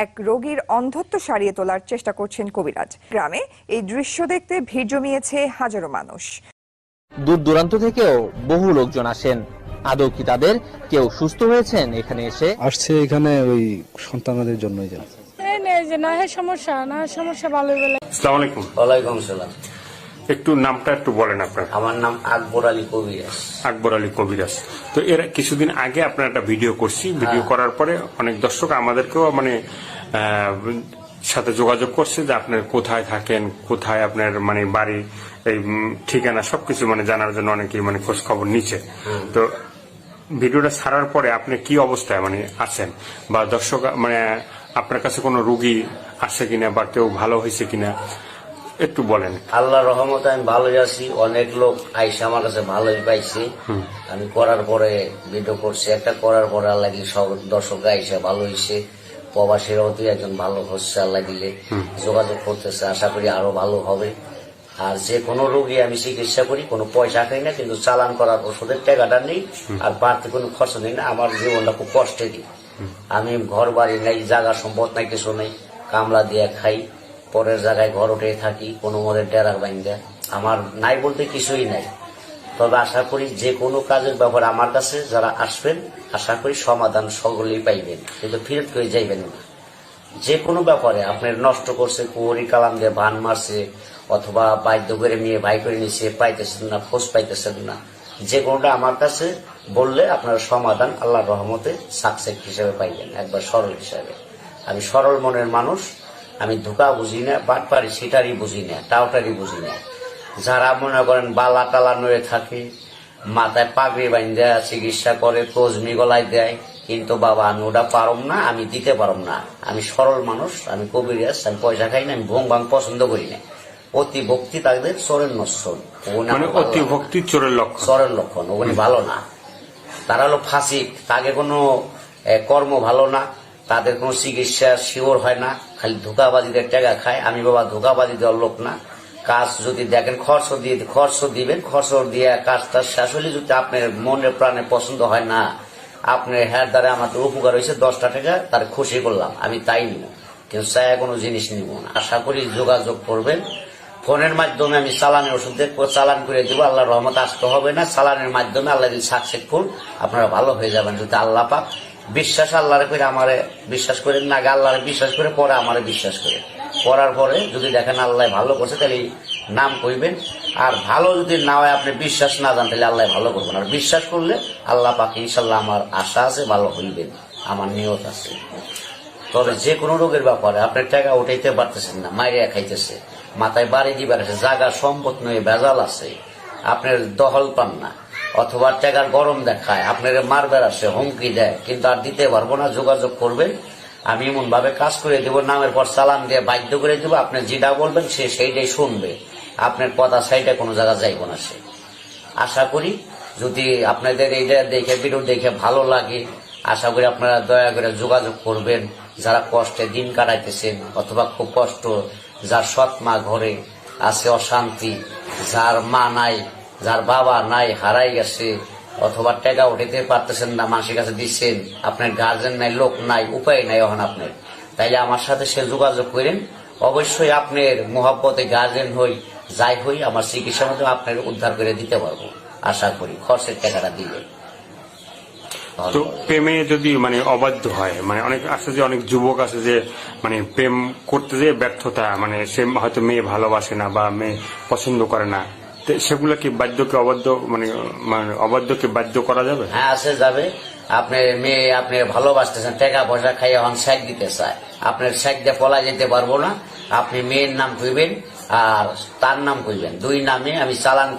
এক রোগীর অন্ধত্ব সারিয়ে তোলার চেষ্টা করছেন কবিরাজ। গ্রামে এই দৃশ্য দেখতে ভিড় জমিয়েছে হাজারো মানুষ। দূর দূরান্ত থেকেও বহু লোকজন আসেন। আদৌ কি তাদের কেউ সুস্থ হয়েছেন এখানে এসে? আসছে এখানে ওই সন্তানদের জন্যই যায়। সমস্যা ভালো বলে। আসসালামু আলাইকুম। ওয়ালাইকুম সালাম। একটু নামটা একটু বলেন আপনার। আমার নাম আকবর আলী কবিরাজ। আকবর আলী কবিরাজ। তো এর কিছুদিন আগে আপনার একটা ভিডিও করছি, ভিডিও করার পরে অনেক দর্শক আমাদেরকেও মানে সাথে যোগাযোগ করছে যে আপনার কোথায় থাকেন, কোথায় আপনার মানে বাড়ি, এই ঠিকানা সবকিছু মানে জানার জন্য অনেকেই মানে খোঁজ খবর নিচ্ছে। তো ভিডিওটা ছাড়ার পরে আপনি কি অবস্থায় মানে আছেন, বা দর্শক মানে আপনার কাছে কোনো রোগী আসে কিনা বা কেউ ভালো হয়েছে কিনা একটু বলেন। আল্লাহর রহমতে আমি ভালোই আছি। অনেক লোক আইসে আমার কাছে ভালোই পাইছি। আমি করার পরে ভিডিও করছি, একটা করার পরে আল্লাহ দিলে সব দর্শক আইসে ভালো হয়েছে। প্রবাসীরাও তুই একজন ভালো হচ্ছে, আল্লাহ দিলে যোগাযোগ করতেছে। আশা করি আরো ভালো হবে। আর যে কোনো রোগী আমি চিকিৎসা করি, কোনো পয়সা খাই না, কিন্তু চালান করার ওষুধের টাকাটা নেই, আর বাড়তি কোনো খরচ নেই না। আমার জীবনটা খুব কষ্টে দিই। আমি ঘর বাড়ি নাই, জায়গা সম্পদ নাই, কিছু নেই, কামলা দিয়ে খাই, পরের জায়গায় ঘর উঠে থাকি, কোনো মদের ডেরার বাইন্দা। আমার নাই বলতে কিছুই নাই। তবে আশা করি যে কোনো কাজের ব্যাপারে আমার কাছে যারা আসবেন, আশা করি সমাধান সকলেই পাইবেন, কিন্তু ফিরত করে যাইবেন না। যে কোনো ব্যাপারে আপনার নষ্ট করছে, কুয়ারি কালাম দিয়ে বান মারছে, অথবা বাধ্য করে মেয়ে ভাই করে নিচ্ছে, পাইতেছেন না, খোঁজ পাইতেছেন না, যে কোনোটা আমার কাছে বললে আপনার সমাধান আল্লাহর রহমতে সাকসেস হিসেবে পাইবেন, একবার সরল হিসাবে। আমি সরল মনের মানুষ। আমি ধোকা বুঝি না, বাটপারি সিটারি বুঝি না, টাউটারি বুঝি না। যারা মনে করেন বালা টালা নড়ে থাকে, মাথায় পাগড়ি বান্ধা চিকিৎসা করে, কোজমি গলায় দেয়, কিন্তু বাবা আমি ওটা পারম না, আমি দিতে পারম না। আমি সরল মানুষ, আমি কবিরাজ, আমি পয়সা খাই না, আমি ভোং ভাং পছন্দ করি না। অতি ভক্তি তাদের চোরের নশ্বর, অতি ভক্তি চোরের লক্ষণ। চোরের লক্ষণ, ওগুলি ভালো না। তারা হলো ফাঁসিক, তাকে কোনো কর্ম ভালো না, তাদের কোনো চিকিৎসা শিওর হয় না, খালি ধোকাবাজিদের টাকা খায়। আমি বাবা ধোকাবাজি দেওয়ার লোক না। কাজ যদি দেখেন খরচ দিবেন, খরচ দিয়ে কাজটা শেষ হলে যদি আপনার মনে প্রাণে পছন্দ হয় না, আপনার হ্যার দ্বারা আমাদের উপকার হয়েছে 10টা টাকা, তার খুশি করলাম, আমি তাই নিব, কিন্তু চায় কোনো জিনিস নিব না। আশা করি যোগাযোগ করবেন। ফোনের মাধ্যমে আমি চালানের ওষুধ চালান করে দিব, আল্লাহর রহমত আসতে হবে না। চালানের মাধ্যমে আল্লাহ দিল সাকসেসফুল, আপনারা ভালো হয়ে যাবেন যদি আল্লাহ পাক বিশ্বাস আল্লাহরে করে আমারে বিশ্বাস করেন না, আগে আল্লাহরে বিশ্বাস করে পরে আমারে বিশ্বাস করে, করার পরে যদি দেখেন আল্লাহ ভালো করছে তাহলে নাম কইবেন। আর ভালো যদি না হয়, আপনি বিশ্বাস না জান, তাহলে আল্লাহ ভালো করবেন। আর বিশ্বাস করলে আল্লাহ পাক ইনশাল্লাহ, আমার আশা আছে ভালো হইবেন, আমার নিয়ত আছে। তবে যে কোনো রোগের ব্যাপারে আপনার টাকা উঠাইতে পারতেছেন না, মাইরিয়া খাইতেছে, মাথায় বাড়ি দিবার আছে, জায়গা সম্পদ নয়, ভেজাল আছে, আপনার দহল পান না, অথবা টাকার গরম দেখায়, আপনার মারবার আসে, হুমকি দেয়, কিন্তু আর দিতে পারবো না, যোগাযোগ করবেন। আমি এমন ভাবে কাজ করে দেবো, নামের পর চালান দিয়ে বাধ্য করে দেবো, আপনি যেটা বলবেন সে সেইটাই শুনবে, আপনার কথা সেইটা কোনো জায়গা যাইব না সে। আশা করি যদি আপনাদের এইটা দেখে, ভিডিও দেখে ভালো লাগে, আশা করি আপনারা দয়া করে যোগাযোগ করবেন। যারা কষ্টে দিন কাটাইতেছেন, অথবা খুব কষ্ট, যার সৎ মা ঘরে আছে, অশান্তি, যার মা নাই, যার বাবা নাই, হারাই গেছে, অথবা টাকা উঠাইতে পারতেছেন না, মানুষের কাছে দিচ্ছেন, আপনার গার্জেন নাই, লোক নাই, উপায় নাই এখন আপনার, তাইলে আমার সাথে সে যোগাযোগ করেন। অবশ্যই আপনার মোহাব্বতে গার্জেন হই, যাই হই, আমার চিকিৎসার মাধ্যমে আপনার উদ্ধার করে দিতে পারবো, আশা করি খরচের টাকাটা দিলে। তো প্রেমে যদি মানে অবাধ্য হয়, মানে অনেক আছে যে, অনেক যুবক আছে যে মানে প্রেম করতে যেয়ে ব্যর্থতা, মানে সে হয়তো মেয়ে ভালোবাসে না বা মেয়ে পছন্দ করে না, সেগুলো কি বাধ্যকে অবাধ্য, মানে অবাধ্যকে বাধ্য করা যাবে? হ্যাঁ, আছে, যাবে। আপনার মেয়ে আপনি ভালোবাসতেছেন, টাকা পয়সা খাইয়ে এখন শেখ দিতে চায়, আপনার শেখ দিয়ে পলা যেতে পারবো না। আপনি মেয়ের নাম কইবেন আর তার নাম কইবেন, দুই নামে আমি চালান